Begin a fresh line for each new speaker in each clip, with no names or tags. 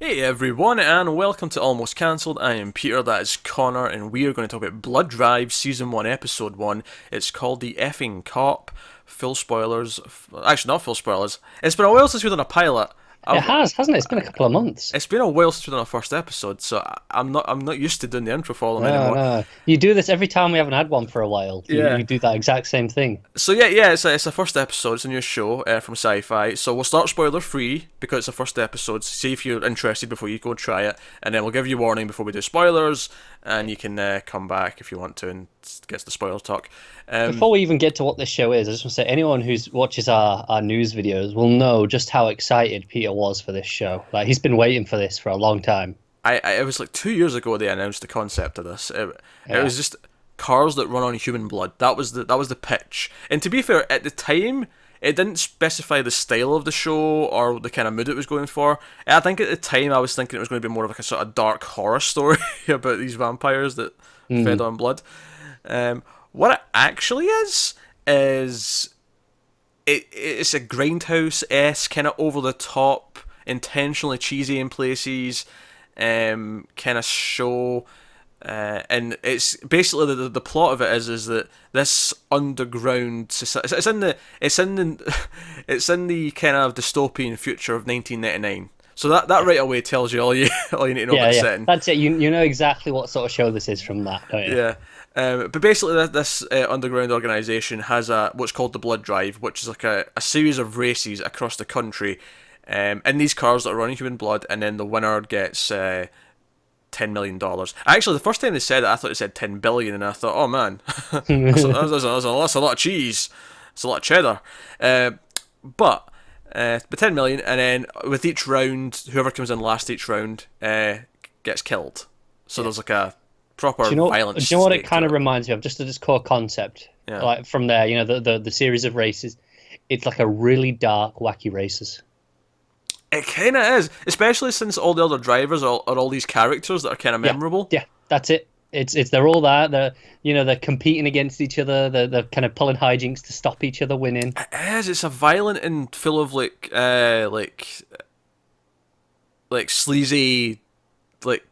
Hey everyone, and welcome to Almost Cancelled. I am Peter, that is Connor, and we are going to talk about Blood Drive Season 1, Episode 1. It's called The Effing Cop. Full spoilers. Actually, not full spoilers. It's been a while since we've done a pilot.
It
I've,
has, hasn't it? It's been a couple of months.
it's been a while since we've done our first episode, so I'm not used to doing the intro for them
No,
anymore.
no. You do this every time we haven't had one for a while. You
Yeah.
you do that exact same thing.
So yeah, it's a first episode. It's a new show from SyFy. So we'll start spoiler free because it's a first episode. See if you're interested before you go try it, and then we'll give you a warning before we do spoilers, and you can come back if you want to and get the spoiler talk.
Before we even get to what this show is, I just want to say anyone who watches our news videos will know just how excited Peter was for this show. Like he's been waiting for this for a long time.
It was like 2 years ago they announced the concept of this. It
Yeah.
was just cars that run on human blood. That was the pitch. And to be fair, at the time, it didn't specify the style of the show or the kind of mood it was going for. I think at the time I was thinking it was going to be more of like a sort of dark horror story about these vampires that fed on blood. What it actually is it's a Grindhouse esque kind of over the top, intentionally cheesy in places, kind of show. And it's basically the plot of it is that this underground society, it's in the kind of dystopian future of 1999. So that right away tells you all you need to know about
Yeah,
the
yeah.
setting.
That's it. You know exactly what sort of show this is from that, don't you?
Yeah. But basically, this underground organisation has what's called the Blood Drive, which is like a series of races across the country, in these cars that are running human blood, and then the winner gets $10 million. Actually, the first time they said it, I thought it said 10 billion, and I thought, oh man, that's a lot of cheese, it's a lot of cheddar. But 10 million, and then with each round, whoever comes in last each round gets killed. So there's like a proper violent.
Do you know what it
stake to
kind of reminds me of? Just this core concept.
Yeah.
Like from there, the series of races. It's like a really dark, wacky races.
It kind of is, especially since all the other drivers are all these characters that are kind of
Yeah,
memorable.
yeah, that's it. It's they're all there. They're competing against each other. They're kind of pulling hijinks to stop each other winning.
It is. It's a violent and full of like sleazy, like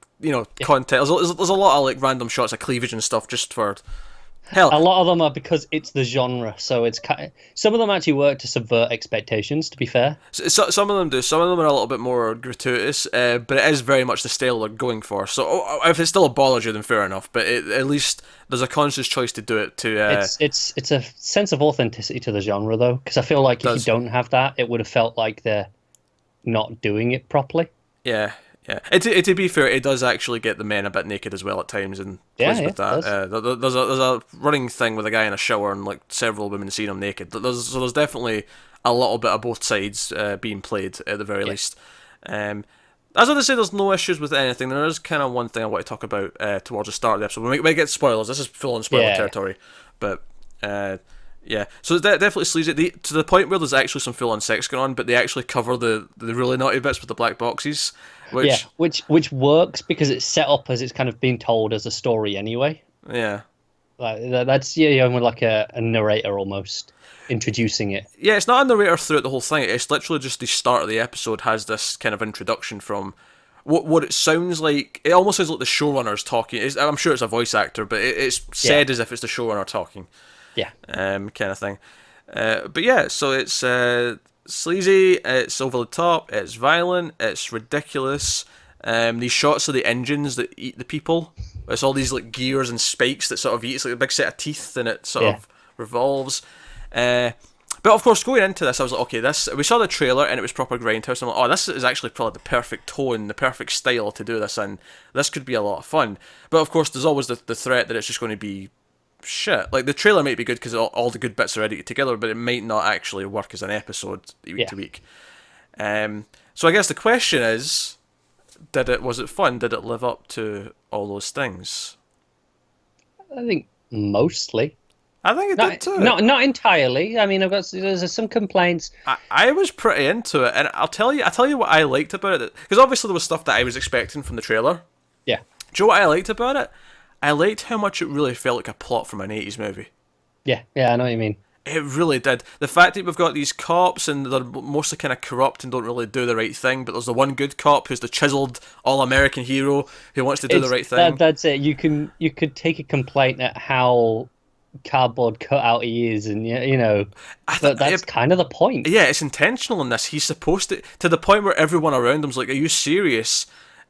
content. There's a lot of like random shots of cleavage and stuff just for hell.
A lot of them are because it's the genre, so it's some of them actually work to subvert expectations. To be fair,
Some of them do. Some of them are a little bit more gratuitous, but it is very much the style they're going for. So if it still bothers you, then fair enough. But at least there's a conscious choice to do it.
it's a sense of authenticity to the genre, though, because I feel like if you don't have that, it would have felt like they're not doing it properly.
Yeah, yeah. To be fair, it does actually get the men a bit naked as well at times, and plays with that. There's a running thing with a guy in a shower and like several women seeing him naked. There's definitely a little bit of both sides being played at the very least. As I say, there's no issues with anything. There is kind of one thing I want to talk about towards the start of the episode. We might get spoilers. This is full on spoiler territory, but. Yeah, so it's definitely sleazy to the point where there's actually some full-on sex going on, but they actually cover the really naughty bits with the black boxes,
which works because it's set up as it's kind of being told as a story anyway.
Yeah,
like that's with like a narrator almost introducing it.
Yeah, it's not a narrator throughout the whole thing. It's literally just the start of the episode has this kind of introduction from what it sounds like. It almost sounds like the showrunner's talking. I'm sure it's a voice actor, but it's said as if it's the showrunner talking.
Yeah.
Kind of thing. But yeah, so it's sleazy, it's over the top, it's violent, it's ridiculous. These shots of the engines that eat the people. It's all these like gears and spikes that sort of eat. It's like a big set of teeth, and it sort of revolves. But of course, going into this, I was like, okay, we saw the trailer and it was proper Grindhouse. I'm like, oh, this is actually probably the perfect tone, the perfect style to do this in. This could be a lot of fun. But of course, there's always the threat that it's just going to be shit. Like the trailer might be good because all the good bits are edited together, but it might not actually work as an episode week to week. So I guess the question is, was it fun? Did it live up to all those things?
I think mostly.
I think it did too.
Not entirely. I mean, there's some complaints.
I was pretty into it, and I'll tell you what I liked about it, because obviously there was stuff that I was expecting from the trailer.
Yeah.
Do you know what I liked about it? I liked how much it really felt like a plot from an 80s movie.
Yeah, I know what you mean.
It really did. The fact that we've got these cops and they're mostly kind of corrupt and don't really do the right thing, but there's the one good cop who's the chiseled all-American hero who wants to do the right thing.
That's it. You could take a complaint at how cardboard cutout he is, and but that's kind of the point.
Yeah, it's intentional in this. He's supposed to the point where everyone around him's like, "Are you serious?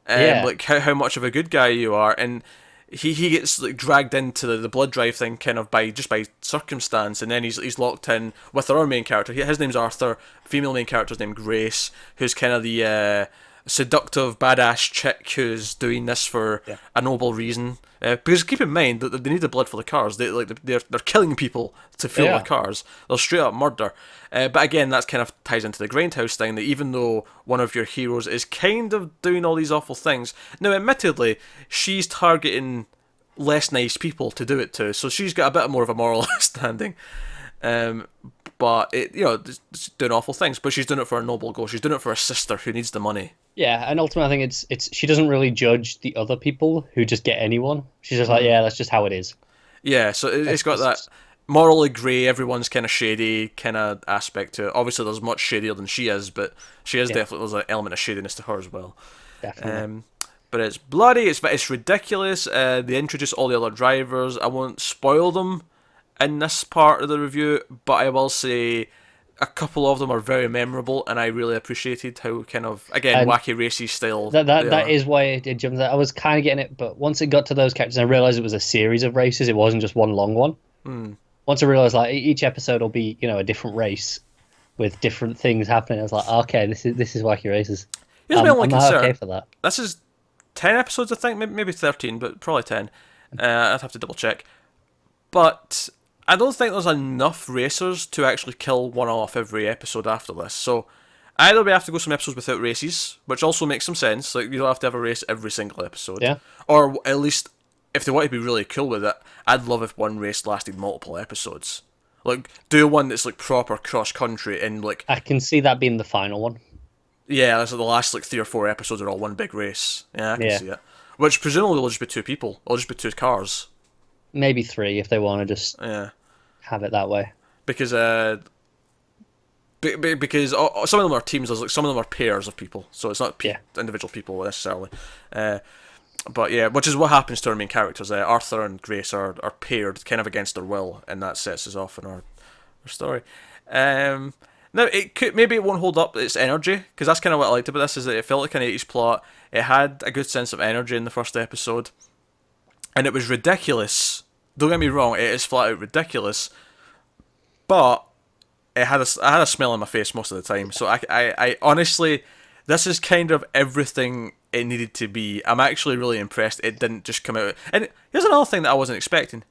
Like how much of a good guy you are?" And he gets like dragged into the blood drive thing kind of by circumstance, and then he's locked in with our main character. His name's Arthur. Female main character's named Grace, who's kind of the seductive badass chick who's doing this for a noble reason. Because keep in mind that they need the blood for the cars. They're killing people to fuel the cars. They're straight up murder. But again, that's kind of ties into the Grindhouse thing, that even though one of your heroes is kind of doing all these awful things, now admittedly, she's targeting less nice people to do it to, so she's got a bit more of a moral standing. But it's doing awful things. But she's doing it for a noble goal. She's doing it for a sister who needs the money.
Yeah, and ultimately, I think it's she doesn't really judge the other people who just get anyone. She's just like, yeah, that's just how it is.
Yeah, so it's got that morally grey, everyone's kind of shady kind of aspect to it. Obviously, there's much shadier than she is, but she is definitely, there's an element of shadiness to her as well.
Definitely.
But it's bloody. It's ridiculous. They introduce all the other drivers. I won't spoil them in this part of the review, but I will say a couple of them are very memorable, and I really appreciated how kind of, again, wacky racy style.
That is why it did jump. I was kind of getting it, but once it got to those characters, I realized it was a series of races. It wasn't just one long one. Once I realized like each episode will be a different race with different things happening, I was like, okay, this is wacky races.
Here's my only concern.
Okay for that.
This is 10 episodes, I think, maybe 13, but probably 10. I'd have to double check. But I don't think there's enough racers to actually kill one off every episode after this. So either we have to go some episodes without races, which also makes some sense. Like, you don't have to have a race every single episode.
Yeah.
Or at least, if they want to be really cool with it, I'd love if one race lasted multiple episodes. Like, do one that's like proper cross-country and like...
I can see that being the final one.
Yeah, that's like the last like 3 or 4 episodes are all one big race. Yeah, I can see it. Which presumably will just be 2 people. It'll just be 2 cars.
Maybe 3 if they want to just have it that way.
Because because some of them are teams. There's like some of them are pairs of people, so it's not individual people necessarily. But yeah, which is what happens to our main characters. Arthur and Grace are paired, kind of against their will, and that sets us off in our story. Now maybe it won't hold up its energy, because that's kind of what I liked about this, is that it felt like an 80s plot. It had a good sense of energy in the first episode, and it was ridiculous. Don't get me wrong, it is flat out ridiculous, but I had a smile on my face most of the time. So I honestly, this is kind of everything it needed to be. I'm actually really impressed it didn't just come out. And here's another thing that I wasn't expecting.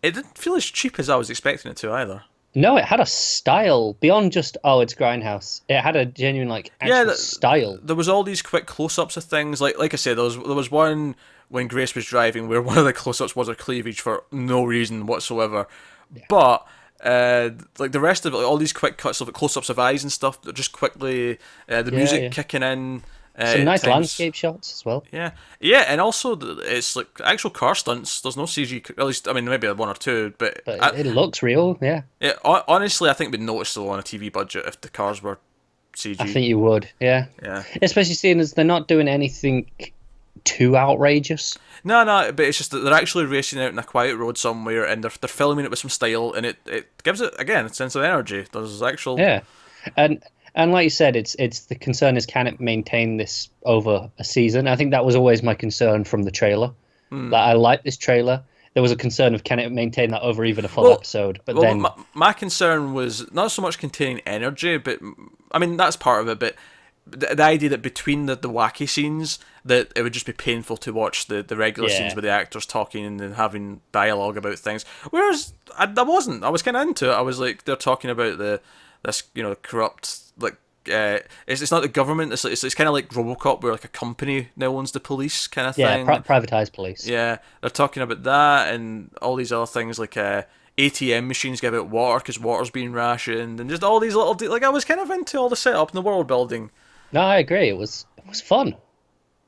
It didn't feel as cheap as I was expecting it to either.
No, it had a style beyond just, it's Grindhouse. It had a genuine actual style. There
was all these quick close-ups of things. Like I said, there was one when Grace was driving where one of the close-ups was her cleavage for no reason whatsoever. Yeah. But like the rest of it, all these quick cuts of close-ups of eyes and stuff, just quickly, the music kicking in.
Some nice landscape shots as well.
Yeah, and also it's like actual car stunts. There's no CG, at least, I mean, maybe 1 or 2, but
it looks real. Yeah.
Honestly, I think it'd be noticeable on a TV budget if the cars were CG.
I think you would. Yeah. Especially seeing as they're not doing anything too outrageous.
No, but it's just that they're actually racing out in a quiet road somewhere, and they're filming it with some style, and it gives it, again, a sense of energy. There's actual...
Yeah, and like you said, it's the concern is, can it maintain this over a season? I think that was always my concern from the trailer. Like, I like this trailer. There was a concern of, can it maintain that over even a full episode? But then
my concern was not so much containing energy, but I mean that's part of it. But the idea that between the wacky scenes, that it would just be painful to watch the regular scenes with the actors talking and having dialogue about things. Whereas I wasn't. I was kind of into it. I was like, they're talking about this corrupt, like, it's not the government. It's kind of like RoboCop, where like a company now owns the police kind of thing.
Yeah, privatized police.
Yeah, they're talking about that and all these other things, like ATM machines give out water because water's being rationed, and just all these little like, I was kind of into all the setup and the world building.
No, I agree. It was fun.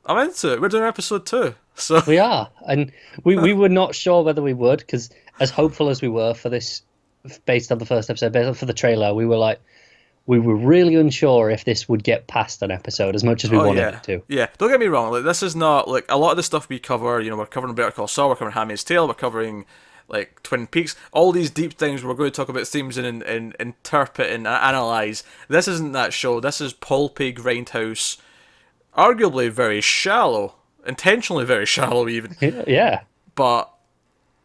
I'm into it. We're doing episode 2, so
we are, and we were not sure whether we would, because as hopeful as we were for this based on the first episode, based on for the trailer, we were really unsure if this would get past an episode as much as we wanted
yeah,
it to.
yeah. Don't get me wrong. Like this is not like a lot of the stuff we cover. You know, we're covering Better Call Saul, we're covering Handmaid's Tale, we're covering like Twin Peaks. All these deep things we're going to talk about themes and interpret and analyze. This isn't that show. This is pulpy Grindhouse, arguably very shallow, intentionally very shallow even.
Yeah,
But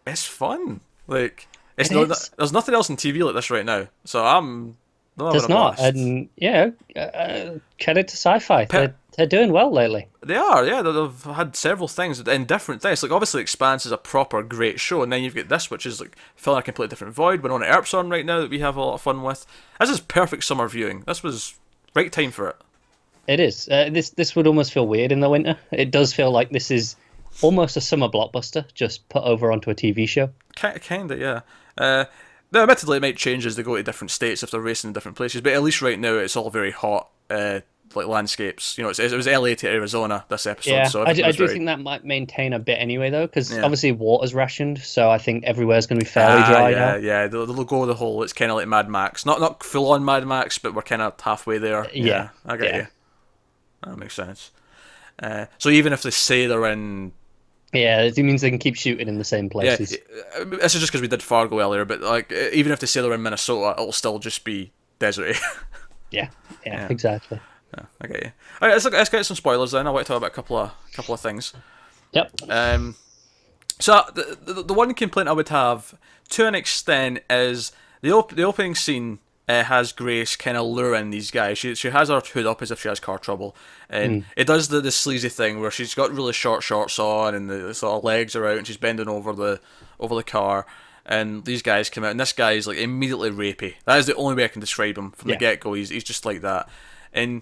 it's fun. Like there's nothing else on TV like this right now. So I'm
there's
having a
not,
blast.
and credit to SyFy. They're doing well lately.
They are, yeah. They've had several things in different things. Like obviously, Expanse is a proper great show, and then you've got this, which is like filling a completely different void. Winona Earp's on right now that we have a lot of fun with. This is perfect summer viewing. This was right time for it.
It is. This would almost feel weird in the winter. It does feel like this is almost a summer blockbuster, just put over onto a TV show.
Kinda, yeah. Now, admittedly, it might change as they go to different states if they're racing in different places, but at least right now it's all very hot, like landscapes. You know, it was LA to Arizona this episode.
Yeah,
so
I do think that might maintain a bit anyway, though, because obviously water's rationed, so I think everywhere's going to be fairly dry now.
Yeah. They'll go the whole. It's kind of like Mad Max, not full on Mad Max, but we're kind of halfway there.
Yeah,
I get you. That makes sense. So even if they say they're in.
Yeah, it means they can keep shooting in the same places.
Yeah, this is just because we did Fargo earlier, but like even if they say they're in Minnesota, it'll still just be deserty.
Yeah, exactly.
Yeah, I get you. All right, let's get some spoilers then. I want to talk about a couple of things.
Yep.
So the one complaint I would have, to an extent, is the opening scene has Grace kind of luring these guys. She has her hood up as if she has car trouble, and it does the sleazy thing where she's got really short shorts on and the sort of legs are out and she's bending over the car, and these guys come out and this guy is like immediately rapey. That is the only way I can describe him from the get go. He's just like that, and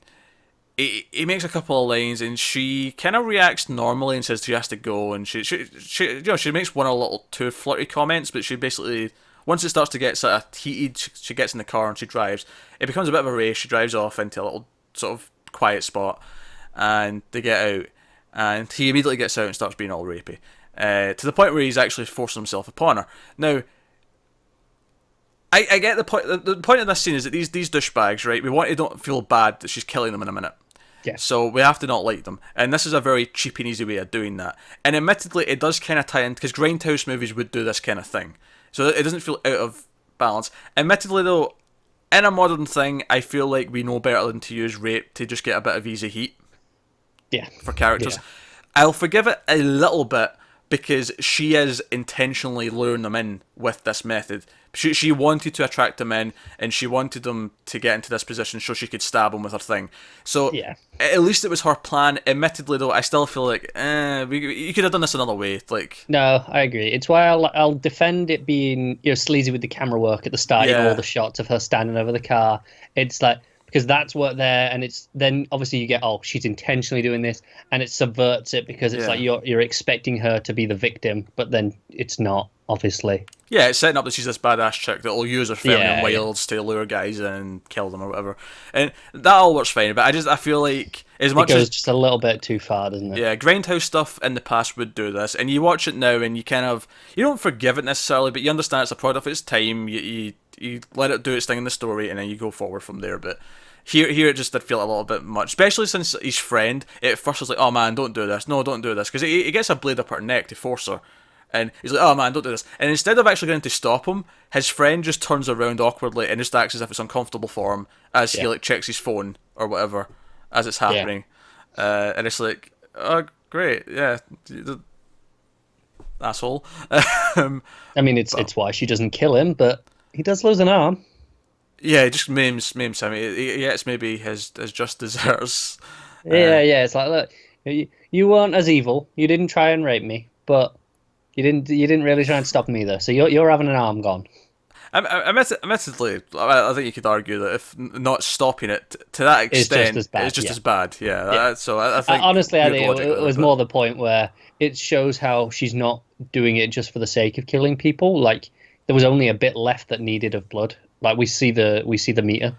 he makes a couple of lines and she kind of reacts normally and says she has to go, and she makes one of the little too flirty comments, but she basically. Once it starts to get sort of heated, she gets in the car and she drives. It becomes a bit of a race. She drives off into a little sort of quiet spot, and they get out. And he immediately gets out and starts being all rapey, to the point where he's actually forcing himself upon her. Now, I get the point. The point of this scene is that these douchebags, right? We want to don't feel bad that she's killing them in a minute.
Yeah.
So we have to not like them, and this is a very cheap and easy way of doing that. And admittedly, it does kind of tie in because Grindhouse movies would do this kind of thing. So it doesn't feel out of balance. Admittedly, though, in a modern thing, I feel like we know better than to use rape to just get a bit of easy heat.
Yeah.
For characters.
Yeah.
I'll forgive it a little bit because she is intentionally luring them in with this method. She wanted to attract them in, and she wanted them to get into this position so she could stab them with her thing. So at least it was her plan. Admittedly, though, I still feel like you could have done this another way. Like,
no, I agree. It's why I'll defend it being sleazy with the camera work at the start. All the shots of her standing over the car. It's like because that's what there, and it's then obviously you get she's intentionally doing this, and it subverts it because it's like you're expecting her to be the victim, but then it's not. Obviously.
Yeah, it's setting up that she's this badass chick that will use her feminine wiles to lure guys in and kill them or whatever, and that all works fine. But I feel like as much
it goes
as
just a little bit too far, doesn't it?
Yeah, Grindhouse stuff in the past would do this, and you watch it now and you kind of you don't forgive it necessarily, but you understand it's a product of its time. You let it do its thing in the story, and then you go forward from there. But here it just did feel a little bit much, especially since his friend at first was like, "Oh man, don't do this! No, don't do this," because he gets a blade up her neck to force her. And he's like, "Oh man, don't do this." And instead of actually going to stop him, his friend just turns around awkwardly and just acts as if it's uncomfortable for him as he like checks his phone or whatever as it's happening. And it's like, "Oh, great, yeah, asshole."
I mean, it's why she doesn't kill him, but he does lose an arm.
Yeah, he just memes him. He gets maybe his just desserts.
Yeah. It's like, look, you weren't as evil. You didn't try and rape me, but. You didn't really try and stop me either, so you're having an arm gone.
Admittedly, I think you could argue that if not stopping it to that extent, it's just as bad. Yeah. So I think
honestly, I think it was more the point where it shows how she's not doing it just for the sake of killing people. Like there was only a bit left that needed of blood. Like we see the meter.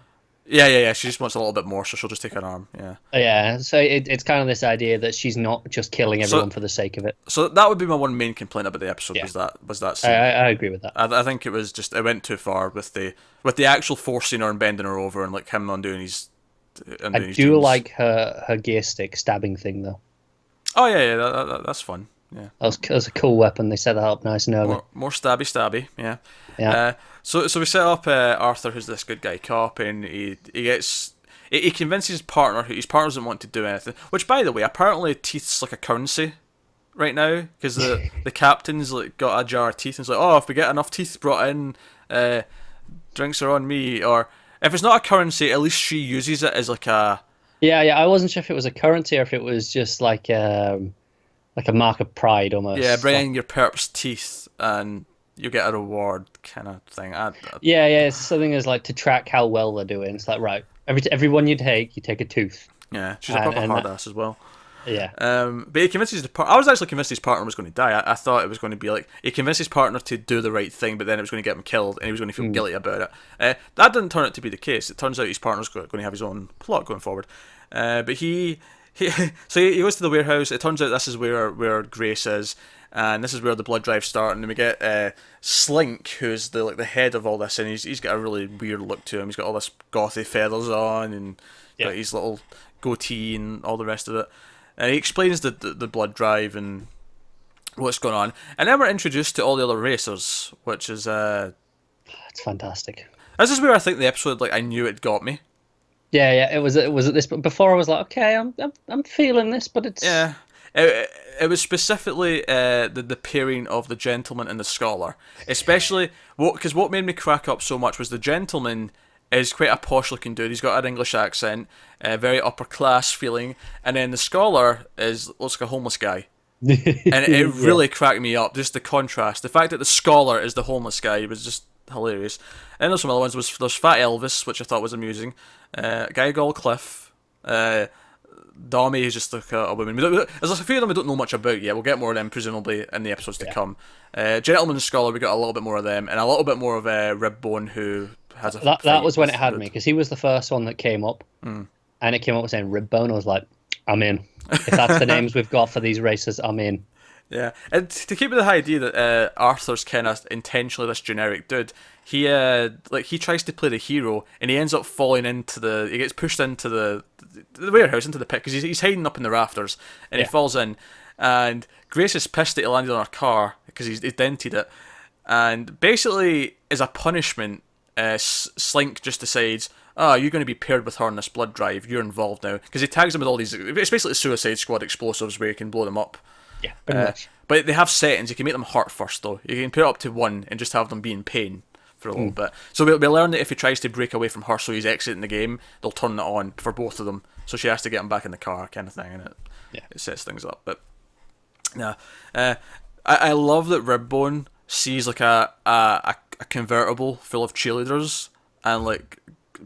Yeah. She just wants a little bit more, so she'll just take an arm. Yeah.
Yeah, so it's kind of this idea that she's not just killing everyone for the sake of it.
So that would be my one main complaint about the episode.
Yeah.
Was that scene.
I agree with that.
I think it was just, it went too far with the actual forcing her and bending her over and like him on doing his.
I do like her gear stick stabbing thing though.
Oh yeah, that's fun. Yeah,
that was a cool weapon. They set that up nice and early.
More stabby. Yeah.
Yeah.
So we set up Arthur, who's this good guy cop, and he convinces his partner, who his partner doesn't want to do anything. Which, by the way, apparently teeth's like a currency right now, because the captain's like got a jar of teeth and it's like, oh, if we get enough teeth brought in, drinks are on me. Or if it's not a currency, at least she uses it as like a.
Yeah. I wasn't sure if it was a currency or if it was just like a mark of pride almost.
Yeah, bring in your perp's teeth and you get a reward kind of thing.
Yeah, it's something as like to track how well they're doing. It's like, right, every one you take a tooth.
Yeah, she's a proper hard ass as well.
Yeah.
But he convinces I was actually convinced his partner was going to die. I thought it was going to be like, he convinced his partner to do the right thing, but then it was going to get him killed and he was going to feel guilty about it. That didn't turn out to be the case. It turns out his partner's going to have his own plot going forward. But he goes to the warehouse. It turns out this is where Grace is, and this is where the blood drives start. And then we get Slink, who's the head of all this, and he's got a really weird look to him. He's got all this gothy feathers on, and got his little goatee and all the rest of it. And he explains the blood drive and what's going on. And then we're introduced to all the other racers, which is
it's fantastic.
This is where I think the episode, like, I knew it got me.
Yeah, it was at this. But before I was like, okay, I'm feeling this, but it's
It was specifically the pairing of the gentleman and the scholar, especially because what made me crack up so much was the gentleman is quite a posh looking dude. He's got an English accent, very upper class feeling, and then the scholar looks like a homeless guy. And it really cracked me up, just the contrast. The fact that the scholar is the homeless guy was just hilarious. And there's some other ones. There's Fat Elvis, which I thought was amusing. Guy called Cliff. Dommy is just like a woman. There's a few of them we don't know much about yet. We'll get more of them presumably in the episodes to come. Gentleman and Scholar, we got a little bit more of them, and a little bit more of Ribbone, who has a.
That was when it had me, because he was the first one that came up, and it came up saying Ribbone. I was like, I'm in. If that's the names we've got for these races, I'm in.
Yeah, and to keep with the idea that Arthur's kind of intentionally this generic dude, he tries to play the hero and he ends up falling into he gets pushed into the warehouse, into the pit, because he's hiding up in the rafters, and he falls in, and Grace is pissed that he landed on her car because he's dented it, and basically as a punishment, Slink just decides, you're going to be paired with her on this blood drive, you're involved now, because he tags him with all these, it's basically Suicide Squad explosives where you can blow them up.
Yeah, pretty much.
But they have settings. You can make them hurt first, though. You can put it up to 1 and just have them be in pain for a little bit. So we learn that if he tries to break away from her, so he's exiting the game, they'll turn it on for both of them. So she has to get him back in the car, kind of thing, and it sets things up. But yeah, I love that Ribbone sees like a convertible full of cheerleaders and like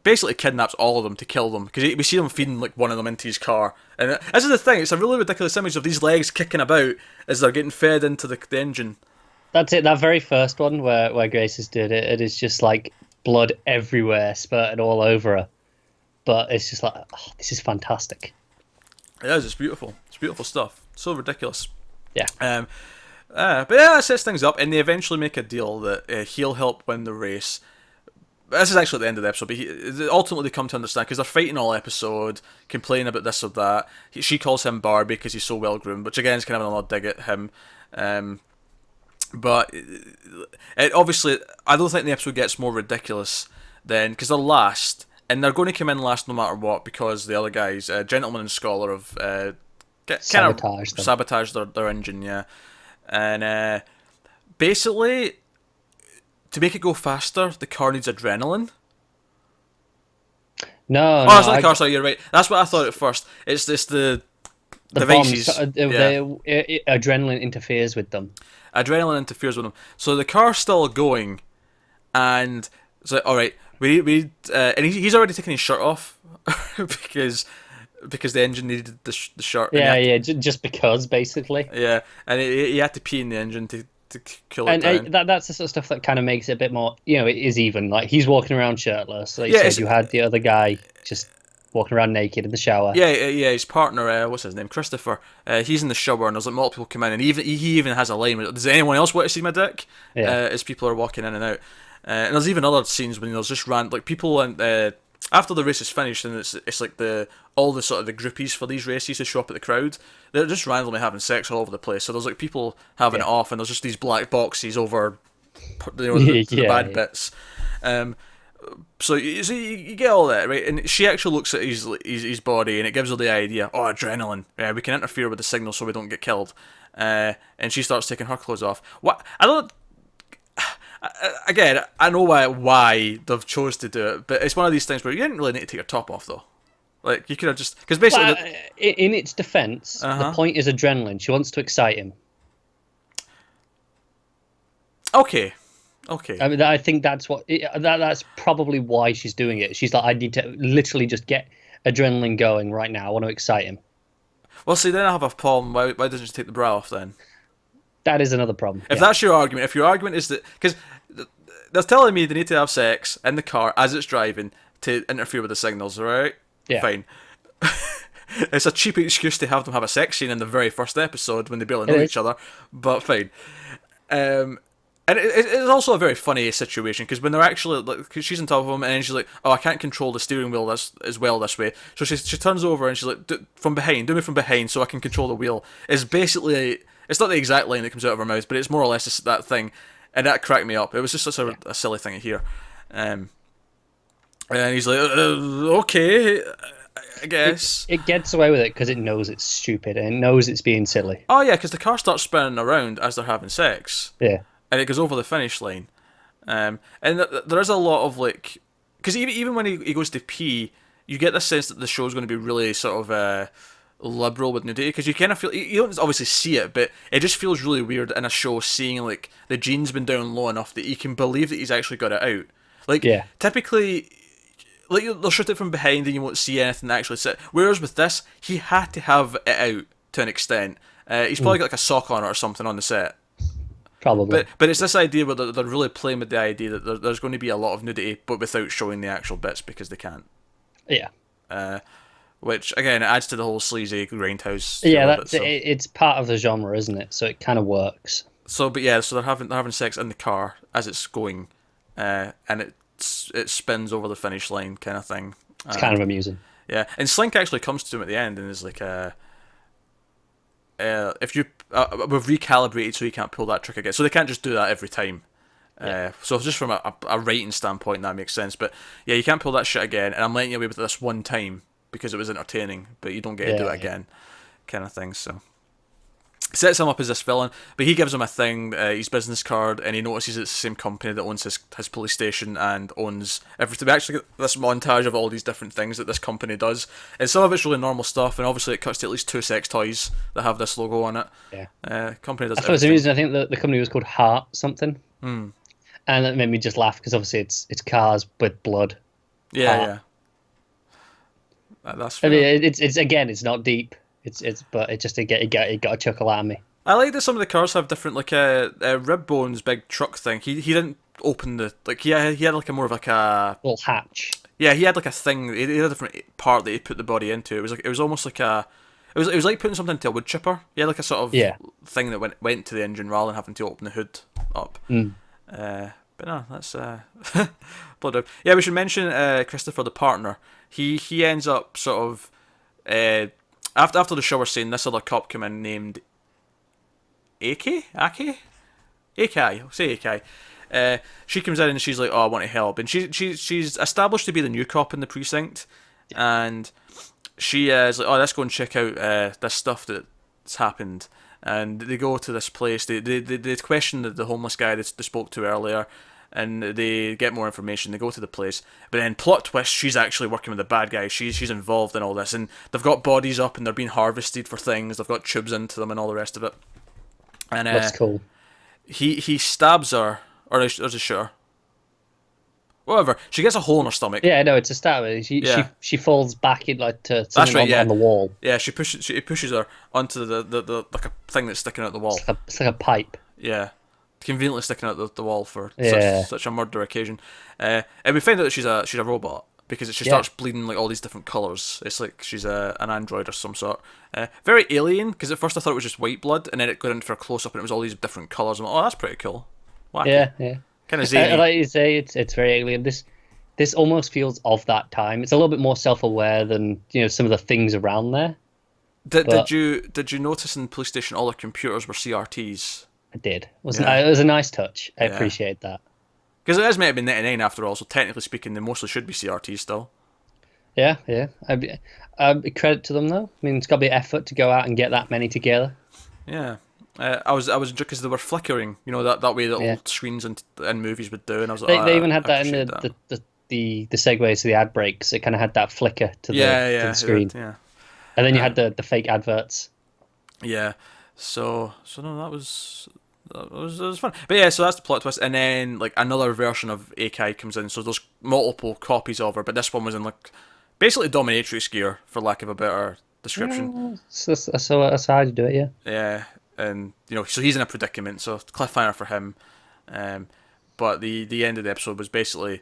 basically kidnaps all of them to kill them, because we see them feeding like one of them into his car, and this is the thing, it's a really ridiculous image of these legs kicking about as they're getting fed into the engine.
That's it. That very first one where Grace is doing it, it is just like blood everywhere, spurting all over her, but it's just like, this is fantastic.
It is. It's beautiful. It's beautiful stuff. So ridiculous.
Yeah.
But yeah, that sets things up, and they eventually make a deal that he'll help win the race. This is actually at the end of the episode, but they ultimately come to understand, because they're fighting all episode, complaining about this or that. She calls him Barbie because he's so well groomed, which again is kind of another dig at him. But obviously, I don't think the episode gets more ridiculous then, because they're last, and they're going to come in last no matter what, because the other guys, Gentleman and Scholar, have sabotaged their engine, yeah. And basically, to make it go faster, the car needs adrenaline.
No,
it's not the car. Sorry, you're right. That's what I thought at first. It's just the devices.
Adrenaline interferes with them.
Adrenaline interferes with them. So the car's still going, and it's like, all right, we and he's already taken his shirt off because the engine needed the shirt.
Yeah, just because, basically.
Yeah, and he had to pee in the engine to to kill it down.
And that's the sort of stuff that kind of makes it a bit more, it is even. Like, he's walking around shirtless. Like you said, you had the other guy just walking around naked in the shower.
Yeah. His partner, what's his name, Christopher. He's in the shower, and there's like multiple come in, and he even has a line. Does anyone else want to see my dick?
Yeah.
As people are walking in and out, and there's even other scenes when there's just like people and. After the race is finished, and it's like all the sort of the groupies for these races to show up at the crowd. They're just randomly having sex all over the place. So there's like people having it off, and there's just these black boxes over, the bad bits. So you get all that, right? And she actually looks at his body, and it gives her the idea. Oh, adrenaline! Yeah, we can interfere with the signal so we don't get killed. And she starts taking her clothes off. What I don't. Again, I know why they've chose to do it, but it's one of these things where you didn't really need to take your top off, though. Like, you could have just... Because basically...
Well, in its defense, the point is adrenaline. She wants to excite him.
Okay.
I mean, I think that's that's probably why she's doing it. She's like, I need to literally just get adrenaline going right now. I want to excite him.
Well, see, then I have a problem. Why doesn't she take the bra off, then?
That is another problem.
If that's your argument, if your argument is that... Because they're telling me they need to have sex in the car as it's driving to interfere with the signals, right?
Yeah.
Fine. It's a cheap excuse to have them have a sex scene in the very first episode when they barely know each other, but fine. And it's also a very funny situation, because when they're actually... Cause she's on top of him, and then she's like, oh, I can't control the steering wheel as well this way. So she turns over, and she's like, do me from behind so I can control the wheel. It's basically... It's not the exact line that comes out of her mouth, but it's more or less just that thing. And that cracked me up. It was just such a silly thing to hear. And he's like, okay, I guess.
It gets away with it because it knows it's stupid and it knows it's being silly.
Oh, yeah, because the car starts spinning around as they're having sex.
Yeah.
And it goes over the finish line. And there is a lot of, like... Because even when he goes to pee, you get the sense that the show's going to be really sort of... liberal with nudity, because you kind of feel, you don't obviously see it, but it just feels really weird in a show seeing like the gene's been down low enough that you can believe that he's actually got it out. Like, typically, like, they'll shoot it from behind and you won't see anything that actually sit. Whereas with this, he had to have it out to an extent. He's probably got like a sock on it or something on the set.
Probably.
But it's this idea where they're really playing with the idea that there's going to be a lot of nudity, but without showing the actual bits because they can't.
Yeah.
Which, again, adds to the whole sleazy Grindhouse.
Yeah, it's part of the genre, isn't it? So it kind of works.
So they're having sex in the car as it's going, and it spins over the finish line, kind of thing.
It's kind of amusing.
Yeah, and Slink actually comes to him at the end and is like, "If you we've recalibrated so you can't pull that trick again." So they can't just do that every time. So just from a writing standpoint, that makes sense. But yeah, you can't pull that shit again, and I'm letting you away with this one time because it was entertaining, but you don't get to do it again, kind of thing. So sets him up as this villain, but he gives him a thing, his business card, and he notices it's the same company that owns his police station and owns everything. We actually get this montage of all these different things that this company does, and some of it's really normal stuff, and obviously it cuts to at least 2 sex toys that have this logo on it. Company does. I
suppose the reason I think the company was called Heart something, and that made me just laugh because obviously it's cars with blood.
Yeah. That's fair.
I mean, it's not deep. But it just it got a chuckle out of me.
I like that some of the cars have different, like Rib Bone's big truck thing. He didn't open the he had like a more of like a
little hatch. Yeah,
he had like a thing. He had a different part that he put the body into. It was almost like a. It was like putting something into a wood chipper. He had like a sort of thing that went to the engine rather than having to open the hood up. But no, that's blood up. Yeah, we should mention Christopher, the partner. He ends up sort of after the shower scene, this other cop came in named Akai. Say Akai. She comes in and she's like, "Oh, I want to help," and she's established to be the new cop in the precinct, and she is like, "Oh, let's go and check out this stuff that's happened." And they go to this place. They question the homeless guy that they spoke to earlier, and they get more information. They go to the place, but then plot twist, she's actually working with the bad guy. She's involved in all this, and they've got bodies up and they're being harvested for things. They've got tubes into them and all the rest of it. And
that's cool.
He stabs her, or is it sure? Whatever. She gets a hole in her stomach.
Yeah, no, it's a stab. She falls back in like to something on the wall.
Yeah, she pushes her onto the like a thing that's sticking out the wall.
It's like a pipe.
Yeah. conveniently sticking out the wall for
Yeah.
such a murder occasion. And we find out that she's a robot because she
Yeah.
starts bleeding like all these different colours. It's like she's an android or some sort. Very alien, because at first I thought it was just white blood, and then it got in for a close up and it was all these different colours. I'm like, oh, that's pretty cool. Wacky.
Yeah, yeah.
Kind of zany.
Like you say, it's very alien. This almost feels of that time. It's a little bit more self-aware than some of the things around there.
Did you notice in Police Station all the computers were CRTs?
I did. It was a nice touch. I appreciate that.
Because it is meant to be 99 after all, so technically speaking, they mostly should be CRTs still.
Yeah, yeah. Credit to them though. I mean, it's got to be effort to go out and get that many together.
Yeah. I was because they were flickering, that way that old screens in movies would do, and I was like,
they even had that in the segues to the ad breaks. It kind of had that flicker to the screen. And then you had the fake adverts.
Yeah. So no, that was fun. But yeah, so that's the plot twist, and then like another version of Akai comes in. So there's multiple copies of her, but this one was in like basically dominatrix gear, for lack of a better description.
Yeah, that's how you do it. Yeah.
Yeah, and so he's in a predicament. So cliffhanger for him. But the end of the episode was basically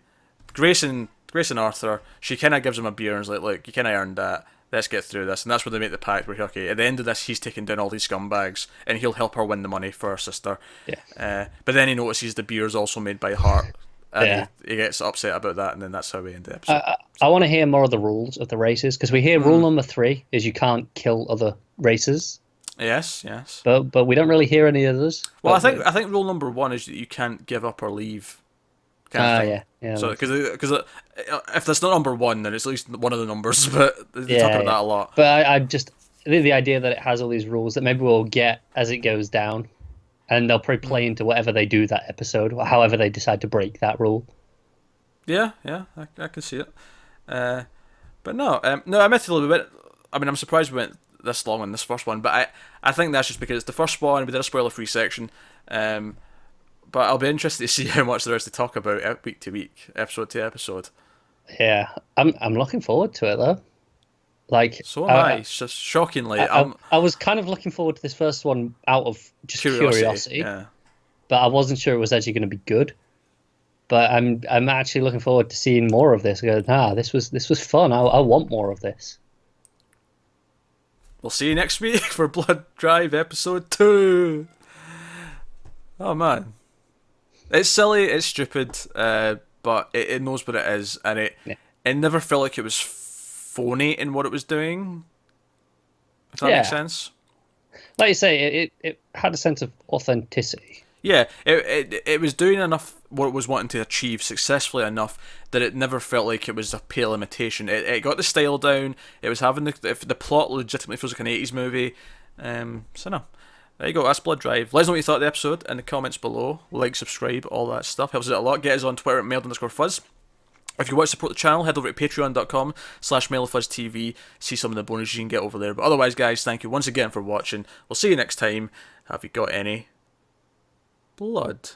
Grace and Arthur. She kind of gives him a beer and is like, "Look, you kind of earned that. Let's get through this." And that's where they make the pact where, okay, at the end of this, he's taking down all these scumbags, and he'll help her win the money for her sister.
Yeah.
But then he notices the beer is also made by Hart, and he gets upset about that, and then that's how we end the episode.
I want to hear more of the rules of the races, because we hear rule number 3 is you can't kill other races.
Yes.
But we don't really hear any others.
Well, I think rule number 1 is that you can't give up or leave.
Yeah.
So because if that's not number 1, then it's at least one of the numbers. But they talk about that a lot.
But I just the idea that it has all these rules that maybe we'll get as it goes down, and they'll probably play into whatever they do that episode, or however they decide to break that rule.
Yeah, I can see it. But no, admittedly, I'm surprised we went this long on this first one, but I think that's just because it's the first one. We did a spoiler-free section. But I'll be interested to see how much there is to talk about week to week, episode to episode.
Yeah, I'm looking forward to it though. Like,
so am I. Just shockingly,
I was kind of looking forward to this first one out of just curiosity.
Yeah.
But I wasn't sure it was actually going to be good. But I'm actually looking forward to seeing more of this. This was fun. I want more of this.
We'll see you next week for Blood Drive episode 2. Oh man. It's silly, it's stupid, but it knows what it is, and it never felt like it was phony in what it was doing. If that makes sense.
Like you say, it had a sense of authenticity.
Yeah, it was doing enough what it was wanting to achieve successfully enough that it never felt like it was a pale imitation. It got the style down. It was having the plot legitimately feels like an 80s movie. So no. There you go, that's Blood Drive. Let us know what you thought of the episode in the comments below. Like, subscribe, all that stuff. Helps us out a lot. Get us on Twitter at @mailed_fuzz. If you want to support the channel, head over to patreon.com/MailedFuzzTV. See some of the bonuses you can get over there. But otherwise, guys, thank you once again for watching. We'll see you next time. Have you got any blood?